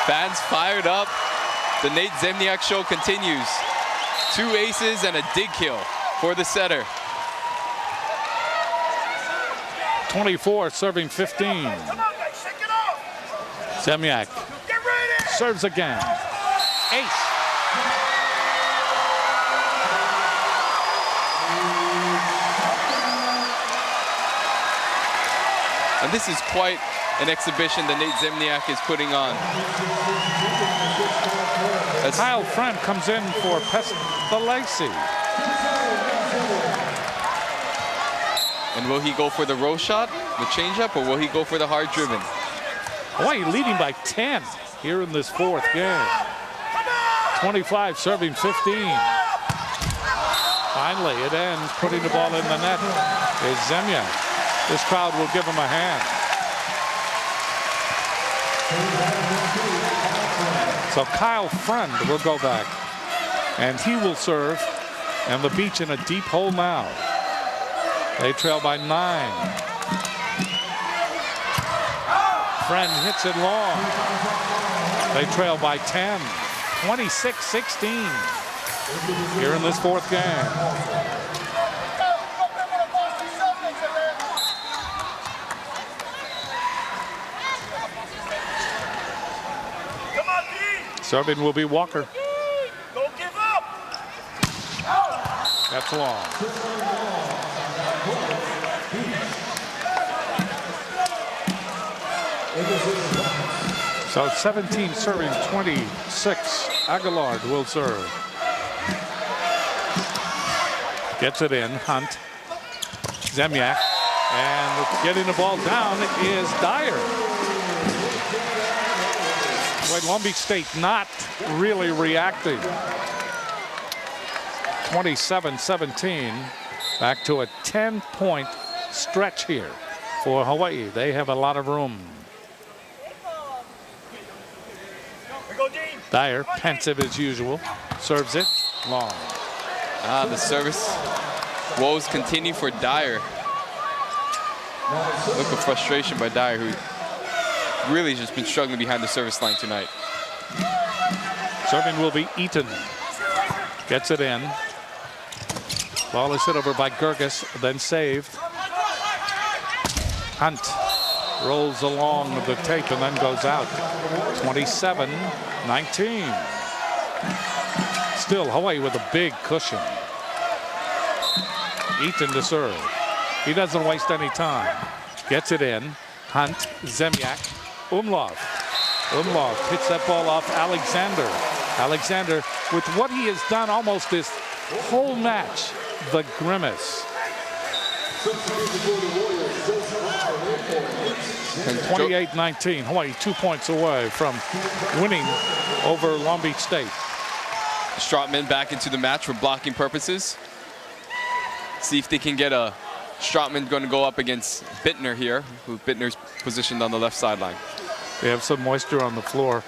Fans fired up. The Nate Zemniak show continues. 2 aces and a dig kill for the setter. 24 serving 15. Zemniak serves again. Ace. And this is quite an exhibition that Nate Zemniak is putting on. As Kyle Friend comes in for Pestalacci. And will he go for the roll shot, the changeup, or will he go for the hard driven? Hawaii leading by 10 here in this 4th game. 25 serving 15. Finally, it ends putting the ball in the net is Zemniak. This crowd will give him a hand. So Kyle Friend will go back, and he will serve, and the Beach in a deep hole now. They trail by 9. Friend hits it long. They trail by 10, 26-16 here in this 4th game. Serving will be Walker. Don't give up. That's long. So 17 serving 26. Aguilar will serve. Gets it in. Hunt. Zemniak. And getting the ball down is Dyer. Boy, Long Beach State not really reacting. 27-17. Back to a 10-point stretch here for Hawaii. They have a lot of room. Dyer, pensive as usual, serves it long. The service woes continue for Dyer. Look of frustration by Dyer, who really just been struggling behind the service line tonight. Serving will be Eaton. Gets it in. Ball is hit over by Gerges, then saved. Hunt rolls along the tape and then goes out. 27-19. Still Hawaii with a big cushion. Eaton to serve. He doesn't waste any time. Gets it in. Hunt, Zemniak, Umlauf. Umlauf hits that ball off Alexander. Alexander, with what he has done almost this whole match, the grimace. 28-19. Hawaii 2 points away from winning over Long Beach State. Stroutman back into the match for blocking purposes. See if they can get a Stroutman going to go up against Bittner here, who Bittner's positioned on the left sideline. They have some moisture on the floor,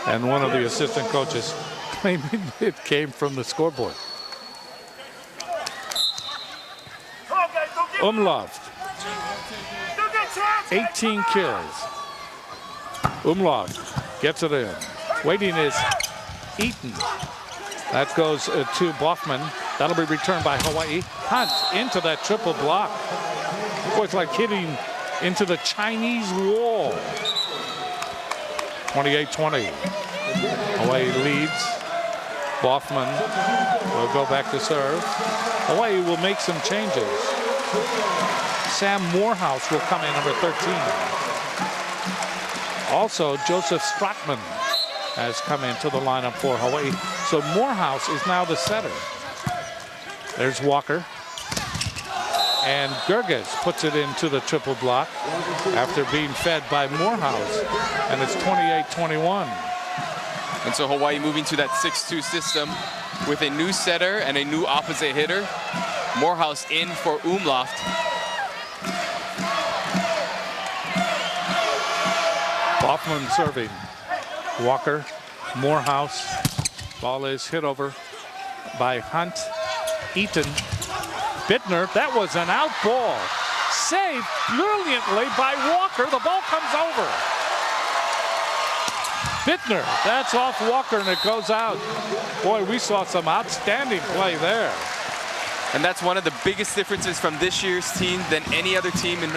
and one of the assistant coaches claiming it came from the scoreboard. Umlauf, 18 kills. Umlauf gets it in. Waiting is Eaton. That goes to Boffman. That'll be returned by Hawaii. Hunt into that triple block. Boy, it's like hitting into the Chinese wall. 28-20. Hawaii leads. Boffman will go back to serve. Hawaii will make some changes. Sam Morehouse will come in, number 13. Also, Joseph Stroutman has come into the lineup for Hawaii. So Morehouse is now the setter. There's Walker. And Gerges puts it into the triple block after being fed by Morehouse. And it's 28-21. And so Hawaii moving to that 6-2 system with a new setter and a new opposite hitter. Morehouse in for Umlauf. Boffman serving. Walker, Morehouse. Ball is hit over by Hunt. Eaton. Bittner, that was an out ball. Saved brilliantly by Walker. The ball comes over. Bittner, that's off Walker and it goes out. Boy, we saw some outstanding play there. And that's one of the biggest differences from this year's team than any other team in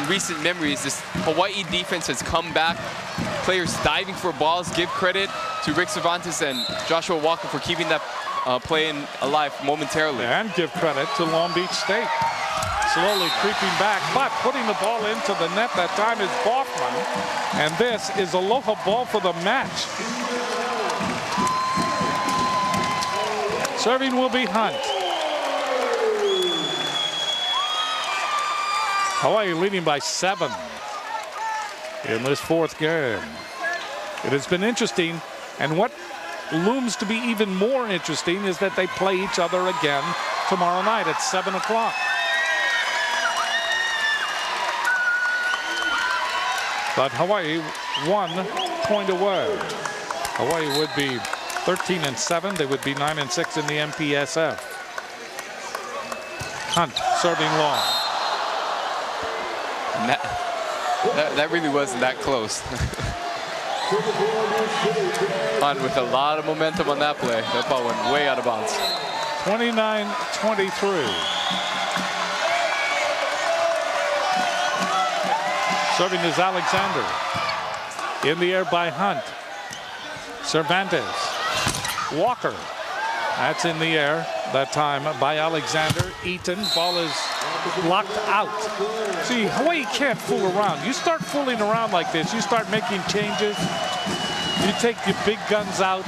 recent memories. This Hawaii defense has come back. Players diving for balls. Give credit to Rick Cervantes and Joshua Walker for keeping that play alive momentarily. And give credit to Long Beach State. Slowly creeping back, but putting the ball into the net that time is Boffman. And this is Aloha ball for the match. Serving will be Hunt. Hawaii leading by 7 in this 4th game. It has been interesting, and what looms to be even more interesting is that they play each other again tomorrow night at 7 o'clock. But Hawaii 1 point away. Hawaii would be 13-7. They would be 9-6 in the MPSF. Hunt serving long. And that really wasn't that close. Hunt with a lot of momentum on that play. That ball went way out of bounds. 29-23. Serving is Alexander. In the air by Hunt. Cervantes. Walker. That's in the air. That time by Alexander. Eaton. Ball is blocked out. See, Hawaii can't fool around. You start fooling around like this, you start making changes. You take your big guns out.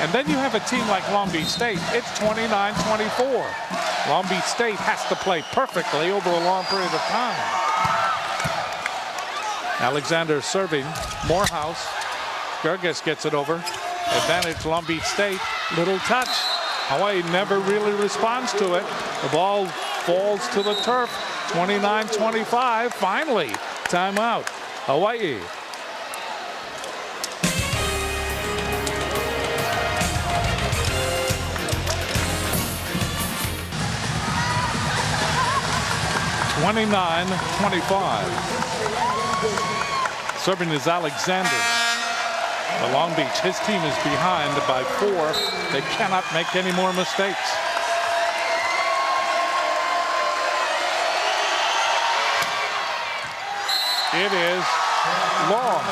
And then you have a team like Long Beach State. It's 29-24. Long Beach State has to play perfectly over a long period of time. Alexander serving. Morehouse. Gerges gets it over. Advantage Long Beach State. Little touch. Hawaii never really responds to it. The ball falls to the turf. 29-25. Finally, timeout. Hawaii. Serving is Alexander. The Long Beach, his team is behind by 4. They cannot make any more mistakes. It is long.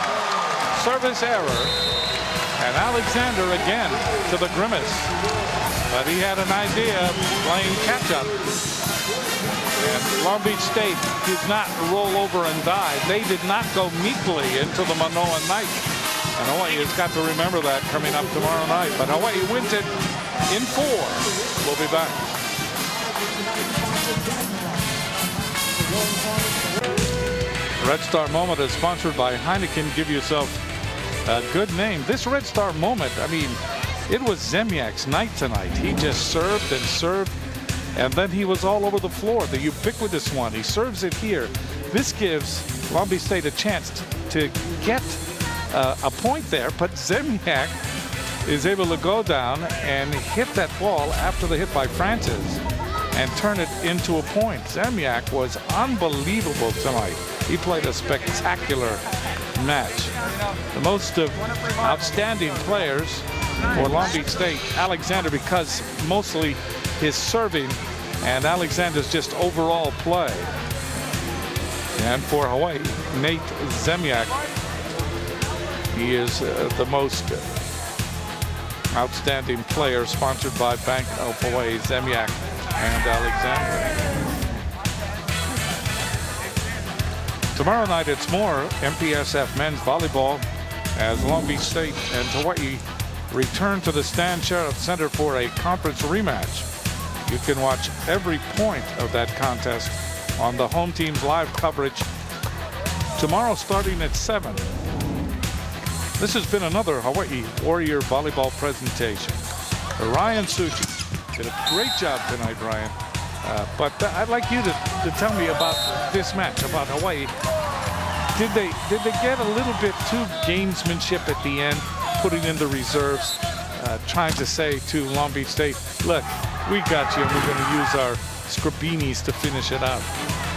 Service error. And Alexander again to the grimace. But he had an idea of playing catch-up. And Long Beach State did not roll over and die. They did not go meekly into the Manoa night. And Hawaii has got to remember that coming up tomorrow night. But Hawaii wins it in 4. We'll be back. Red Star Moment is sponsored by Heineken. Give yourself a good name. This Red Star Moment, I mean, it was Zemjak's night tonight. He just served and served. And then he was all over the floor, the ubiquitous one. He serves it here. This gives Long Beach State a chance to get a point there, but Zemjak is able to go down and hit that ball after the hit by Francis and turn it into a point. Zemjak was unbelievable tonight. He played a spectacular match. The most outstanding players for Long Beach State, Alexander, because mostly his serving and Alexander's just overall play. And for Hawaii, Nate Zemjak, he is the most outstanding player, sponsored by Bank of Hawaii, Zemjak and Alexander. Tomorrow night it's more MPSF men's volleyball as Long Beach State and Hawaii return to the Stan Sheriff Center for a conference rematch. You can watch every point of that contest on the home team's live coverage tomorrow starting at 7. This has been another Hawaii Warrior volleyball presentation. Ryan Suchi did a great job tonight, Ryan. But I'd like you to tell me about this match, about Hawaii. Did they get a little bit too gamesmanship at the end, putting in the reserves, trying to say to Long Beach State, look, we got you, and we're going to use our Scribinis to finish it out?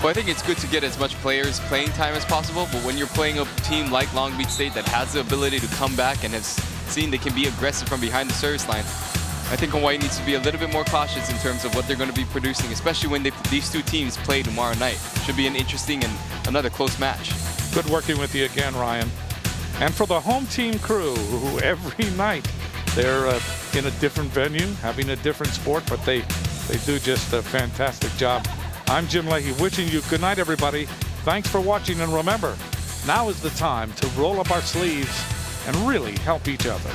Well, I think it's good to get as much players playing time as possible, but when you're playing a team like Long Beach State that has the ability to come back and has seen they can be aggressive from behind the service line, I think Hawaii needs to be a little bit more cautious in terms of what they're going to be producing, especially when these two teams play tomorrow night. Should be an interesting and another close match. Good working with you again, Ryan. And for the home team crew, who every night they're in a different venue, having a different sport, but they do just a fantastic job. I'm Jim Leahy, wishing you good night, everybody. Thanks for watching, and remember, now is the time to roll up our sleeves and really help each other.